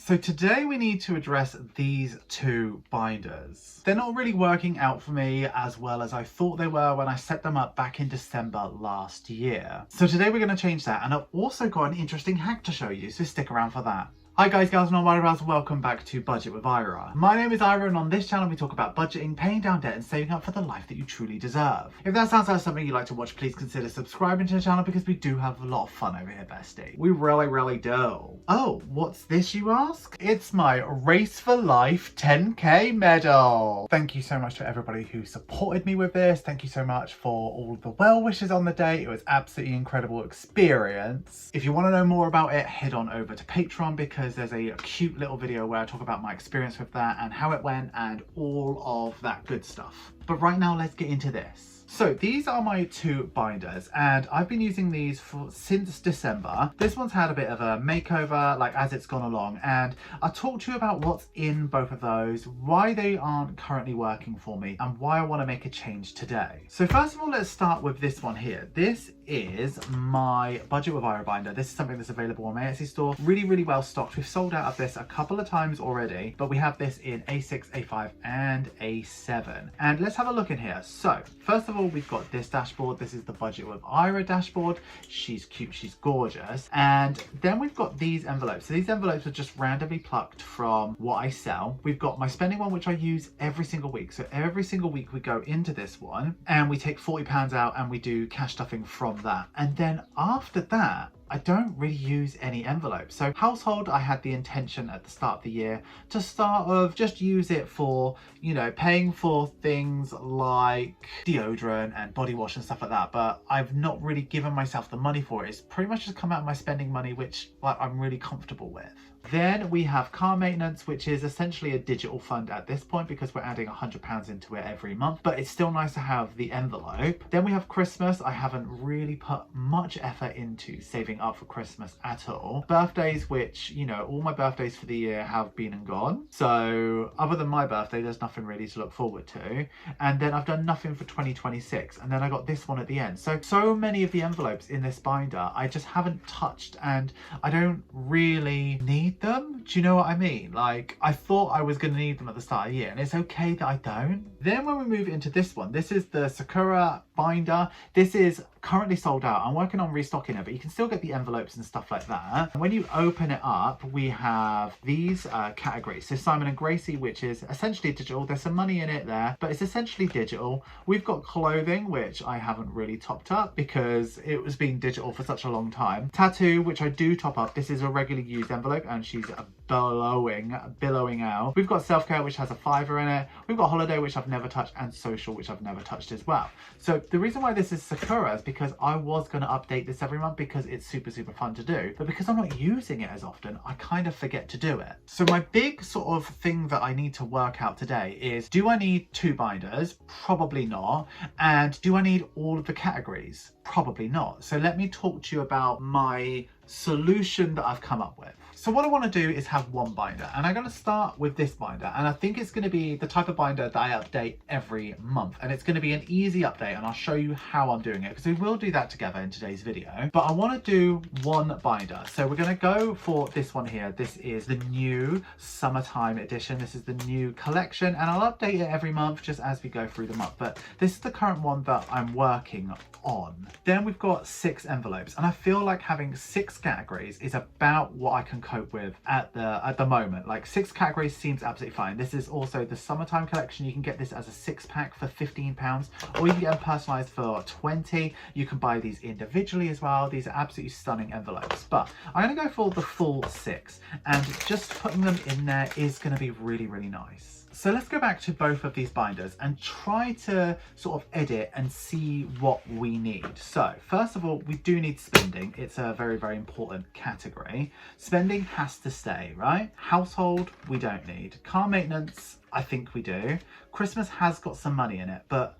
So today we need to address these two binders. They're not really working out for me as well as I thought they were when I set them up back in December last year. So today we're going to change that, and I've also got an interesting hack to show you, so stick around for that. Hi guys, gals and all, welcome back to Budget with Ira. My name is Ira, and on this channel we talk about budgeting, paying down debt and saving up for the life that you truly deserve. If that sounds like something you'd like to watch, please consider subscribing to the channel because we do have a lot of fun over here, bestie. We really do. Oh, what's this, you ask? It's my Race for Life 10k medal. Thank you so much to everybody who supported me with this. Thank you so much for all the well wishes on the day. It was absolutely incredible experience. If you want to know more about it, head on over to Patreon because there's a cute little video where I talk about my experience with that and how it went and all of that good stuff. But right now, let's get into this. So these are my two binders, and I've been using these since December. This one's had a bit of a makeover, like as it's gone along, and I'll talk to you about what's in both of those, why they aren't currently working for me, and why I want to make a change today. So first of all, let's start with this one here. This is my Budget with Ira binder. This is something that's available on my Etsy store. Really well stocked. We've sold out of this a couple of times already, but we have this in A6, A5 and A7. And let's have a look in here. So first of all, we've got this dashboard. This is the Budget with Ira dashboard. She's cute, she's gorgeous. And then we've got these envelopes. So these envelopes are just randomly plucked from what I sell. We've got my spending one, which I use every single week. So every single week we go into this one and we take £40 out and we do cash stuffing from that. And then after that, I don't really use any envelopes. So household, I had the intention at the start of the year to start of just use it for, you know, paying for things like deodorant and body wash and stuff like that. But I've not really given myself the money for it. It's pretty much just come out of my spending money, which like I'm really comfortable with. Then we have car maintenance, which is essentially a digital fund at this point because we're adding £100 into it every month, but it's still nice to have the envelope. Then we have Christmas. I haven't really put much effort into saving up for Christmas at all. Birthdays, which, you know, all my birthdays for the year have been and gone. So other than my birthday, there's nothing really to look forward to. And then I've done nothing for 2026. And then I got this one at the end. So many of the envelopes in this binder, I just haven't touched and I don't really need them. Do you know what I mean? Like, I thought I was going to need them at the start of the year, and it's okay that I don't. Then when we move into this one, this is the Sakura binder. This is currently sold out. I'm working on restocking it, but you can still get the envelopes and stuff like that. And when you open it up, we have these categories. So Simon and Gracie, which is essentially digital. There's some money in it there, but it's essentially digital. We've got clothing, which I haven't really topped up because it was being digital for such a long time. Tattoo, which I do top up. This is a regularly used envelope and she's billowing out. We've got self-care, which has a £5 in it. We've got holiday, which I've never touched, and social, which I've never touched as well. So the reason why this is Sakura is because I was going to update this every month because it's super fun to do, but because I'm not using it as often, I kind of forget to do it. So my big sort of thing that I need to work out today is, do I need two binders? Probably not. And do I need all of the categories? Probably not. So let me talk to you about my solution that I've come up with. So what I want to do is have one binder, and I'm going to start with this binder, and I think it's going to be the type of binder that I update every month, and it's going to be an easy update, and I'll show you how I'm doing it because we will do that together in today's video. But I want to do one binder, so we're going to go for this one here. This is the new summertime edition. This is the new collection, and I'll update it every month just as we go through the month, but this is the current one that I'm working on. Then we've got 6 envelopes, and I feel like having 6 categories is about what I can cope with at the moment. Like 6 categories seems absolutely fine. This is also the summertime collection. You can get this as a 6-pack for £15, or you can get them personalized for 20. You can buy these individually as well. These are absolutely stunning envelopes, but I'm going to go for the full 6, and just putting them in there is going to be really nice. So let's go back to both of these binders and try to sort of edit and see what we need. So first of all, we do need spending. It's a very important category. Spending has to stay, right? Household, we don't need. Car maintenance, I think we do. Christmas has got some money in it, but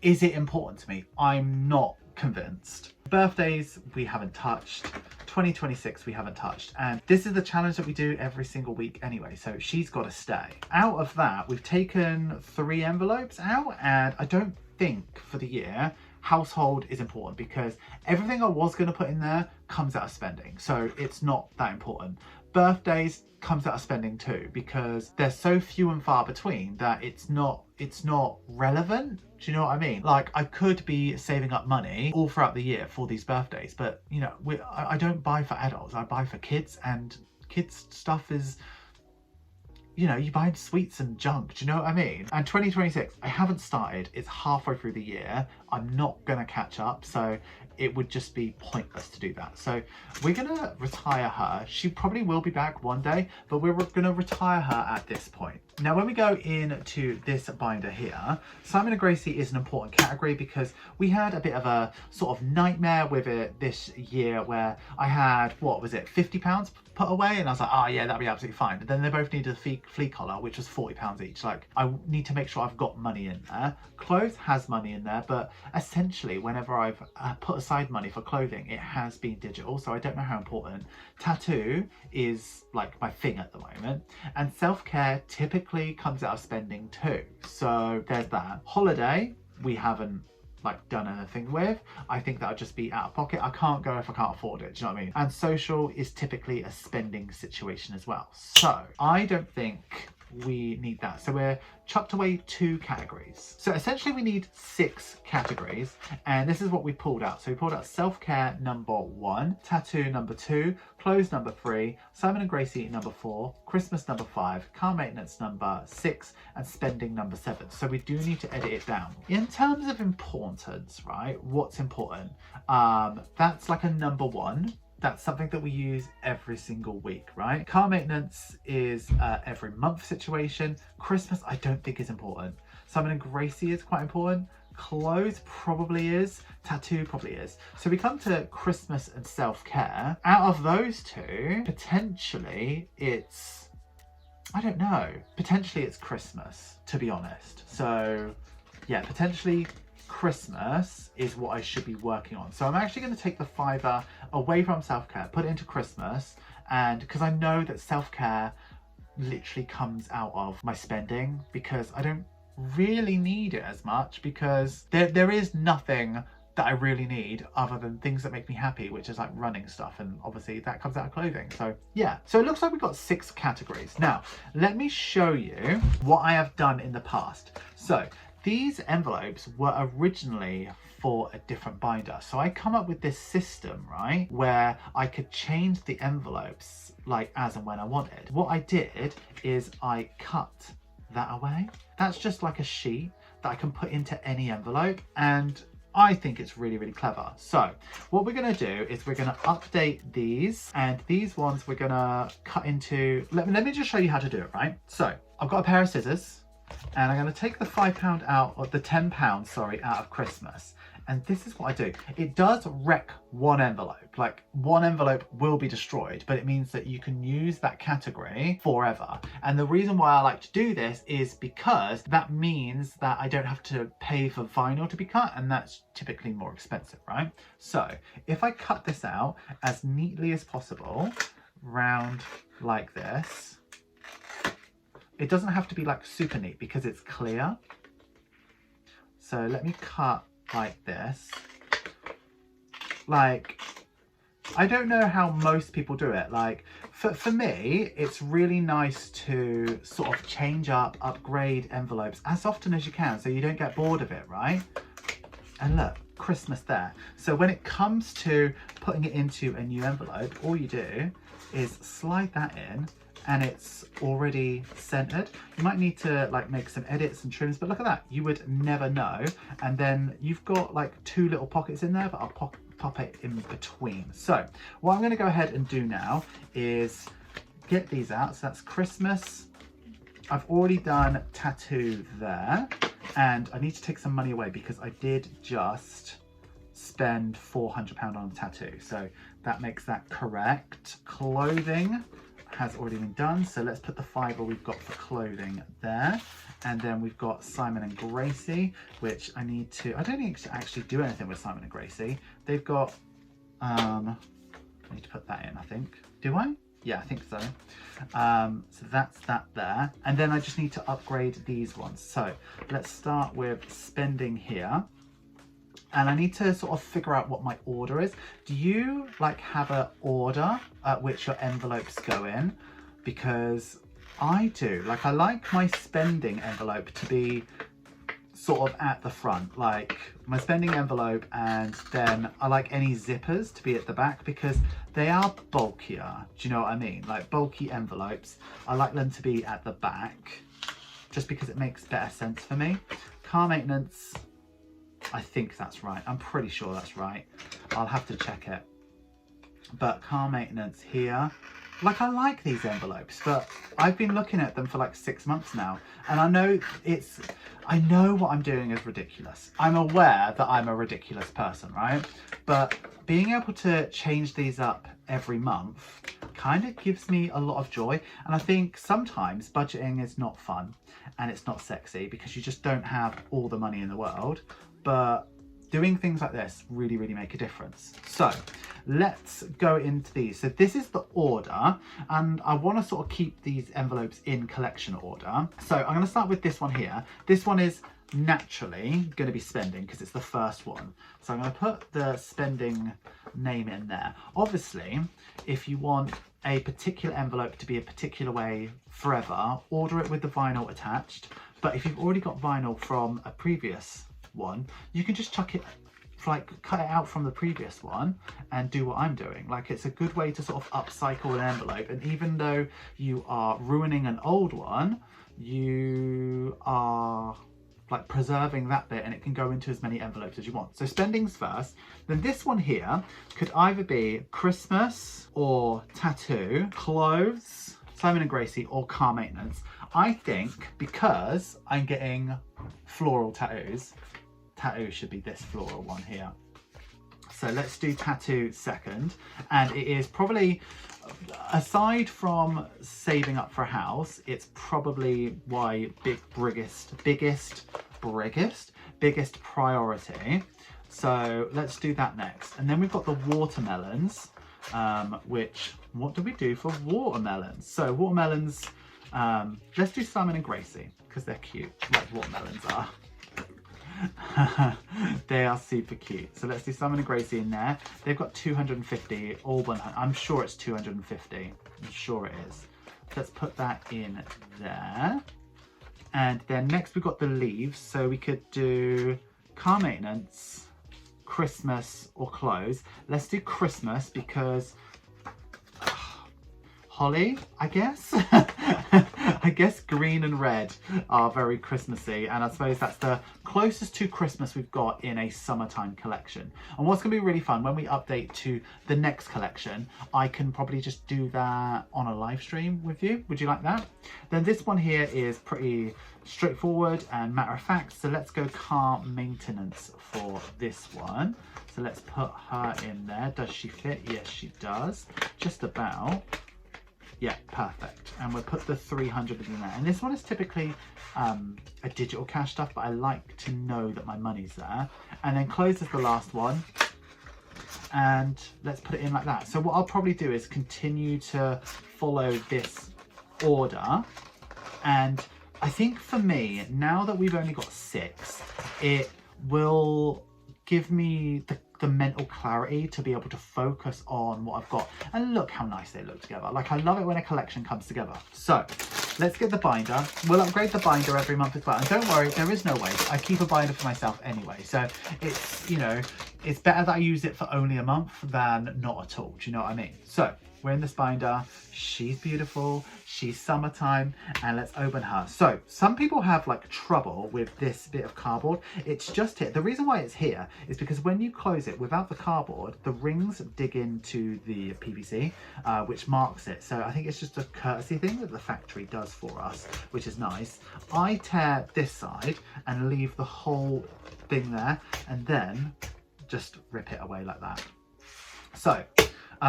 is it important to me? I'm not convinced. Birthdays, we haven't touched. 2026 we haven't touched, and this is the challenge that we do every single week anyway, so she's got to stay. Out of that, we've taken 3 envelopes out, and I don't think for the year household is important because everything I was going to put in there comes out of spending, so it's not that important. Birthdays comes out of spending too, because they're so few and far between that it's not relevant. Do you know what I mean? Like, I could be saving up money all throughout the year for these birthdays, but you know, I don't buy for adults, I buy for kids, and kids stuff is, you know, you buy sweets and junk, do you know what I mean? And 2026, I haven't started, it's halfway through the year, I'm not gonna catch up, so it would just be pointless to do that. So we're gonna retire her. She probably will be back one day, but we're gonna retire her at this point. Now, when we go into this binder here, Simon and Gracie is an important category because we had a bit of a sort of nightmare with it this year where I had, what was it, £50 put away, and I was like, oh yeah, that'd be absolutely fine. But then they both needed a flea collar, which was £40 each. Like, I need to make sure I've got money in there. Clothes has money in there, but essentially whenever I've put aside money for clothing, it has been digital, so I don't know how important. Tattoo is like my thing at the moment, and self-care typically comes out of spending too, so there's that. Holiday, we haven't like done anything with. I think that would just be out of pocket. I can't go if I can't afford it, do you know what I mean? And social is typically a spending situation as well, so I don't think we need that. So we're chucked away 2 categories. So essentially we need 6 categories, and this is what we pulled out. So we pulled out self-care number 1, tattoo number 2, clothes number 3, Simon and Gracie number 4, Christmas number 5, car maintenance number 6, and spending number 7. So we do need to edit it down. In terms of importance, right, what's important? That's like a number 1. That's something that we use every single week, right? Car maintenance is every month situation. Christmas, I don't think is important. Simon and Gracie is quite important. Clothes probably is. Tattoo probably is. So we come to Christmas and self-care. Out of those 2, potentially it's, I don't know, potentially it's Christmas, to be honest. So yeah, potentially Christmas is what I should be working on. So I'm actually going to take the £5 away from self-care, put it into Christmas, and because I know that self-care literally comes out of my spending, because I don't really need it as much, because there is nothing that I really need other than things that make me happy, which is like running stuff, and obviously that comes out of clothing. So yeah, so it looks like we've got 6 categories. Now let me show you what I have done in the past. So these envelopes were originally for a different binder. So I come up with this system, right, where I could change the envelopes like as and when I wanted. What I did is I cut that away. That's just like a sheet that I can put into any envelope, and I think it's really, really clever. So what we're going to do is we're going to update these, and these ones we're going to cut into, let me just show you how to do it, right? So I've got a pair of scissors, and I'm going to take the £5 out, or the £10, sorry, out of Christmas. And this is what I do. It does wreck one envelope, like one envelope will be destroyed, but it means that you can use that category forever. And the reason why I like to do this is because that means that I don't have to pay for vinyl to be cut, and that's typically more expensive, right? So if I cut this out as neatly as possible, round like this, it doesn't have to be like super neat because it's clear. So let me cut like this. Like, I don't know how most people do it. Like for me, it's really nice to sort of change up, upgrade envelopes as often as you can so you don't get bored of it, right? And look, Christmas there. So when it comes to putting it into a new envelope, all you do is slide that in, and it's already centered. You might need to like make some edits and trims, but look at that, you would never know. And then you've got like 2 little pockets in there, but I'll pop it in between. So what I'm going to go ahead and do now is get these out. So that's Christmas. I've already done tattoo there, and I need to take some money away because I did just spend £400 on a tattoo, so that makes that correct. Clothing has already been done, so let's put the £5 we've got for clothing there. And then we've got Simon and Gracie, which I need to, I don't need to actually do anything with Simon and Gracie. They've got, I need to put that in, I think. Do I? Yeah, I think so. So that's that there. And then I just need to upgrade these ones. So let's start with spending here. and I need to sort of figure out what my order is. Do you like have an order at which your envelopes go in? Because I do. Like, I like my spending envelope to be sort of at the front, like my spending envelope, and then I like any zippers to be at the back because they are bulkier. Do you know what I mean? Like bulky envelopes, I like them to be at the back just because it makes better sense for me. Car maintenance, I think that's right. I'm pretty sure that's right. I'll have to check it. But car maintenance here, like, I like these envelopes, but I've been looking at them for like 6 months now, and I know what I'm doing is ridiculous. I'm aware that I'm a ridiculous person, right? But being able to change these up every month kind of gives me a lot of joy. And I think sometimes budgeting is not fun and it's not sexy because you just don't have all the money in the world. But doing things like this really, really make a difference. So let's go into these. So this is the order, and I want to sort of keep these envelopes in collection order. So I'm going to start with this one here. This one is naturally going to be spending because it's the first one. So I'm going to put the spending name in there. Obviously, if you want a particular envelope to be a particular way forever, order it with the vinyl attached. But if you've already got vinyl from a previous one, you can just chuck it, like cut it out from the previous one and do what I'm doing. Like, it's a good way to sort of upcycle an envelope, and even though you are ruining an old one, you are like preserving that bit, and it can go into as many envelopes as you want. So spendings first. Then this one here could either be Christmas or tattoo, clothes, Simon and Gracie, or car maintenance. I think because I'm getting floral tattoos, tattoo should be this floral one here. So let's do tattoo second. And it is probably, aside from saving up for a house, it's probably my biggest priority. So let's do that next. And then we've got the watermelons, which, what do we do for watermelons? So watermelons, let's do Simon and Gracie because they're cute, like watermelons are. They are super cute. So let's do Simon and Gracie in there. They've got 250, all 100. I'm sure it's 250. I'm sure it is. Let's put that in there. And then next we've got the leaves. So we could do car maintenance, Christmas, or clothes. Let's do Christmas because holly, I guess. I guess green and red are very Christmassy, and I suppose that's the closest to Christmas we've got in a summertime collection. And what's going to be really fun, when we update to the next collection, I can probably just do that on a live stream with you. Would you like that? Then this one here is pretty straightforward and matter of fact, so let's go car maintenance for this one. So let's put her in there. Does she fit? Yes, she does. Just about. Yeah, perfect. And we'll put the 300 in there. And this one is typically a digital cash stuff, but I like to know that my money's there. And then close is the last one. And let's put it in like that. So what I'll probably do is continue to follow this order. And I think for me, now that we've only got 6, it will give me the mental clarity to be able to focus on what I've got. And look how nice they look together. Like, I love it when a collection comes together. So let's get the binder. We'll upgrade the binder every month as well. And don't worry, there is no waste. I keep a binder for myself anyway. So it's, you know, it's better that I use it for only a month than not at all. Do you know what I mean? So we're in this binder. She's beautiful. She's summertime. And let's open her. So some people have like trouble with this bit of cardboard. It's just here. The reason why it's here is because when you close it without the cardboard, the rings dig into the PVC, which marks it. So I think it's just a courtesy thing that the factory does for us, which is nice. I tear this side and leave the whole thing there, and then just rip it away like that. So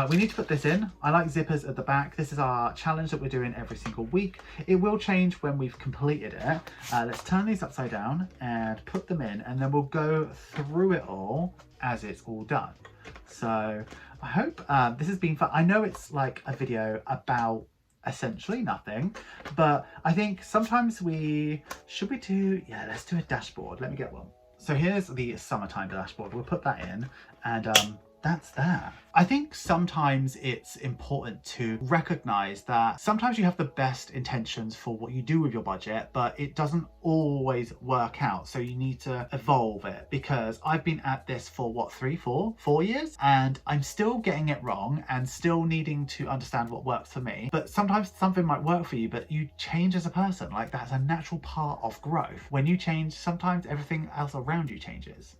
we need to put this in. I like zippers at the back. This is our challenge that we're doing every single week. It will change when we've completed it. Let's turn these upside down and put them in, and then we'll go through it all as it's all done. So I hope this has been fun. I know it's like a video about essentially nothing, but I think sometimes let's do a dashboard. Let me get one. So here's the summertime dashboard. We'll put that in, and that's that. I think sometimes it's important to recognize that sometimes you have the best intentions for what you do with your budget, but it doesn't always work out. So you need to evolve it, because I've been at this for what, 4 years, and I'm still getting it wrong and still needing to understand what works for me. But sometimes something might work for you, but you change as a person. Like, that's a natural part of growth. When you change, sometimes everything else around you changes.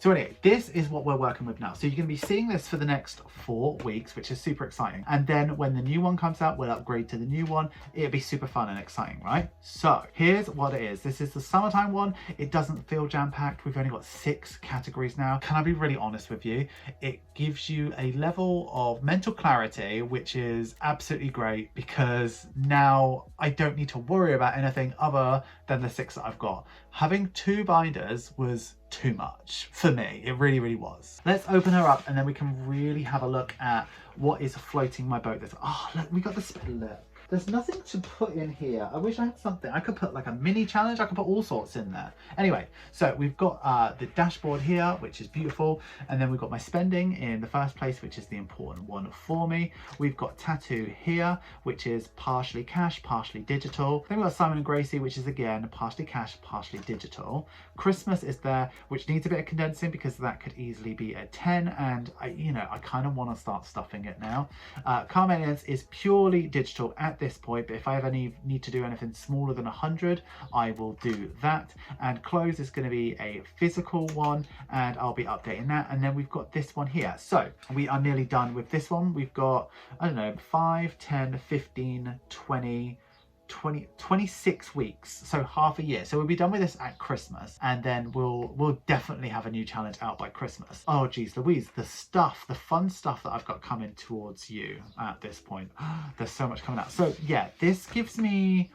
So anyway, this is what we're working with now. So you're going to be seeing this for the next 4 weeks, which is super exciting. And then when the new one comes out, we'll upgrade to the new one. It'll be super fun and exciting, right? So here's what it is. This is the summertime one. It doesn't feel jam-packed. We've only got 6 categories now. Can I be really honest with you? It gives you a level of mental clarity, which is absolutely great, because now I don't need to worry about anything other than the 6 that I've got. Having 2 binders was too much for me. It really, really was. Let's open her up, and then we can really have a look at what is floating my boat. Oh, look, we got the split. There's nothing to put in here. I wish I had something. I could put like a mini challenge. I could put all sorts in there. Anyway, so we've got the dashboard here, which is beautiful. And then we've got my spending in the first place, which is the important one for me. We've got tattoo here, which is partially cash, partially digital. Then we've got Simon and Gracie, which is again, partially cash, partially digital. Christmas is there, which needs a bit of condensing, because that could easily be a 10. And I kind of want to start stuffing it now. Car maintenance is purely digital at this point, but if I ever need to do anything smaller than 100, I will do that. And clothes is going to be a physical one, and I'll be updating that. And then we've got this one here. So we are nearly done with this one. We've got, I don't know, 5, 10, 15, 20, 26 weeks, so half a year. So we'll be done with this at Christmas, and then we'll definitely have a new challenge out by Christmas. Oh geez Louise, the fun stuff that I've got coming towards you at this point. There's so much coming out. So yeah, this gives me,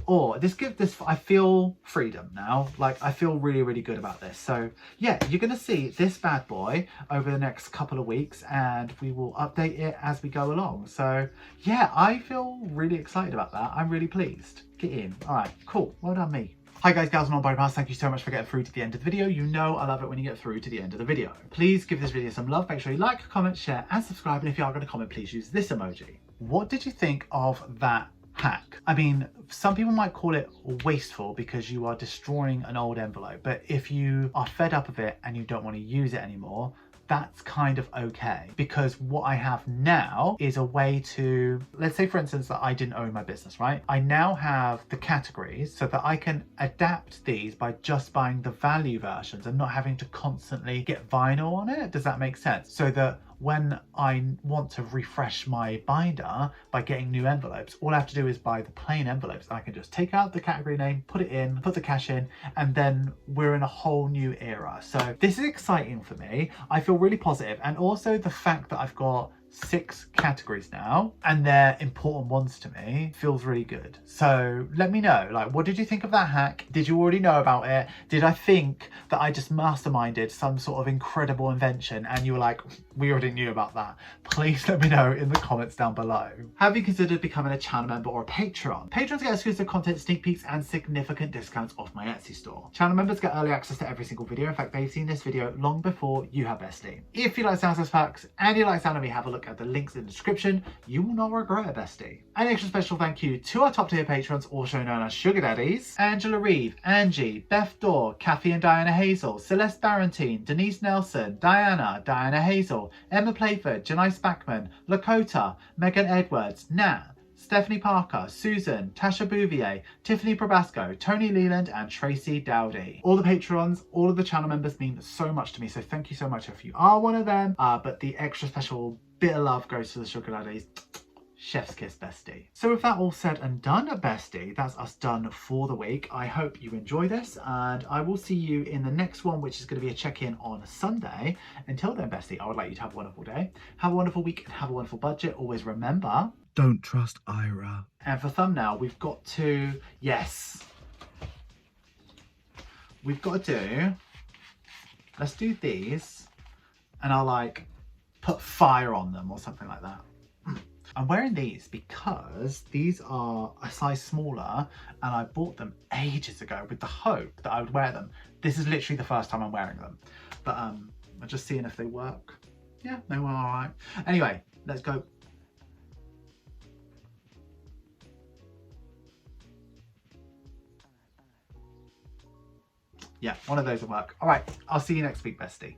I feel freedom now. Like, I feel really, really good about this. So yeah, you're gonna see this bad boy over the next couple of weeks, and we will update it as we go along. So yeah, I feel really excited about that. I'm really pleased. Get in. All right, cool. Well done, me. Hi guys, gals and all body parts, thank you so much for getting through to the end of the video. You know I love it when you get through to the end of the video. Please give this video some love. Make sure you like, comment, share and subscribe. And if you are going to comment, please use this emoji. What did you think of that hack? I mean, some people might call it wasteful because you are destroying an old envelope, but if you are fed up of it and you don't want to use it anymore, that's kind of okay, because what I have now is a way to, let's say for instance that I didn't own my business, right? I now have the categories so that I can adapt these by just buying the value versions and not having to constantly get vinyl on it. Does that make sense? So that when I want to refresh my binder by getting new envelopes, all I have to do is buy the plain envelopes. I can just take out the category name, put it in, put the cash in, and then we're in a whole new era. So this is exciting for me. I feel really positive, and also the fact that I've got 6 categories now and they're important ones to me feels really good. So let me know, like, what did you think of that hack? Did you already know about it? Did I think that I just masterminded some sort of incredible invention and you were like, we already knew about that? Please let me know in the comments down below. Have you considered becoming a channel member or a patron? Patrons get exclusive content, sneak peeks and significant discounts off my Etsy store. Channel members get early access to every single video. In fact, they've seen this video long before you have, bestie. If you like Sounds as Facts and you like Sound of Me, have a look at the links in the description. You will not regret it, bestie. An extra special thank you to our top tier patrons, also known as Sugar Daddies: Angela Reeve, Angie, Beth Dorr, Kathy and Diana Hazel, Celeste Barentine, Denise Nelson, Diana Hazel, Emma Playford, Janice Backman, Lakota, Megan Edwards, Nat, Stephanie Parker, Susan, Tasha Bouvier, Tiffany Probasco, Tony Leland and Tracy Dowdy. All the patrons, all of the channel members mean so much to me, so thank you so much if you are one of them. But the extra special bit of love goes to the Sugar Daddies. Chef's kiss, bestie. So with that all said and done, bestie, that's us done for the week. I hope you enjoy this, and I will see you in the next one, which is going to be a check-in on Sunday. Until then, bestie, I would like you to have a wonderful day, have a wonderful week, and have a wonderful budget. Always remember, don't trust Ira. And for thumbnail, we've got to, yes, we've got to do, let's do these, and I'll like put fire on them or something like that. I'm wearing these because these are a size smaller and I bought them ages ago with the hope that I would wear them. This is literally the first time I'm wearing them. But I'm just seeing if they work. Yeah, they were all right. Anyway, let's go. Yeah, one of those will work. All right, I'll see you next week, bestie.